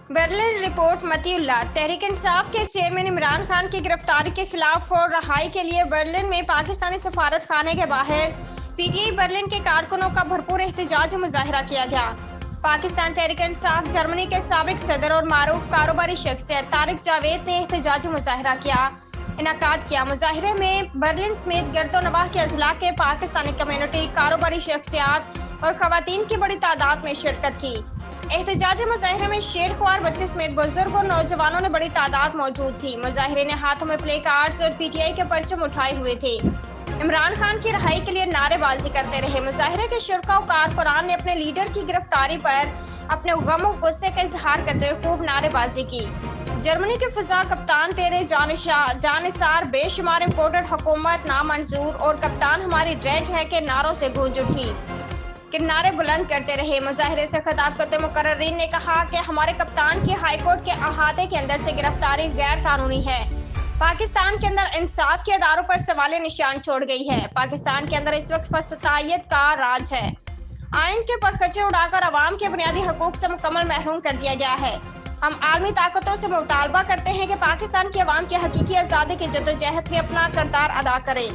Berlin report Matiullah. Tehreek Insaf के chairman Imran Khan की गिरफ्तारी के खिलाफ और रहाई के लिए बर्लिन में पाकिस्तानी सफारत खाने के बाहर पीटीआई बर्लिन के कारकुनों का भरपूर एहतजाज मुजाहिरा किया गया। पाकिस्तान तहरीक इंसाफ जर्मनी के साबिक सदर और मारूफ कारोबारी शख्सियत तारिक जावेद ने एहतजाज मुजाहिरा किया। मुजाहिरे में बर्लिन समेत गर्दोनवाह के अजला के पाकिस्तानी कम्युनिटी, कारोबारी शख्सियात और खवातीन की बड़ी तादाद में शिरकत की। एहतजाज मुजाहिरे में शेरख्वार बच्चे समेत बुजुर्ग और नौजवानों ने बड़ी तादाद मौजूद थी। मुजाहिरे ने हाथों में प्ले कार्ड्स और पीटीआई के परचम उठाए हुए थे। इमरान खान की रिहाई के लिए नारेबाजी करते रहे। मुजाहिरे के शुरका और कारकुनान ने अपने लीडर की गिरफ्तारी पर अपने गम और गुस्से का इजहार करते हुए खूब नारेबाजी की। जर्मनी के फिजा कप्तान तेरे जानिसार, बेशुमार इम्पोर्टेड हुकूमत नामंजूर और कप्तान हमारी रेड है के नारों से गूंज उठी के नारे बुलंद करते रहे। मुजाहिरे से खिताब करते मुकर्रिरीन ने कहा कि हमारे कप्तान की हाईकोर्ट के अहाते के अंदर से गिरफ्तारी गैर कानूनी है। पाकिस्तान के अंदर इंसाफ के अदारों पर सवालिया निशान छोड़ गई है। पाकिस्तान के अंदर इस वक्त फसादियत का राज है। आइन के परखचे उड़ाकर अवाम के बुनियादी हकूक से मुकम्मल महरूम कर दिया गया है। हम आलमी ताकतों से मुतालबा करते हैं कि पाकिस्तान की अवाम की हकीकी आज़ादी की जद्दोजहद में अपना किरदार अदा करें।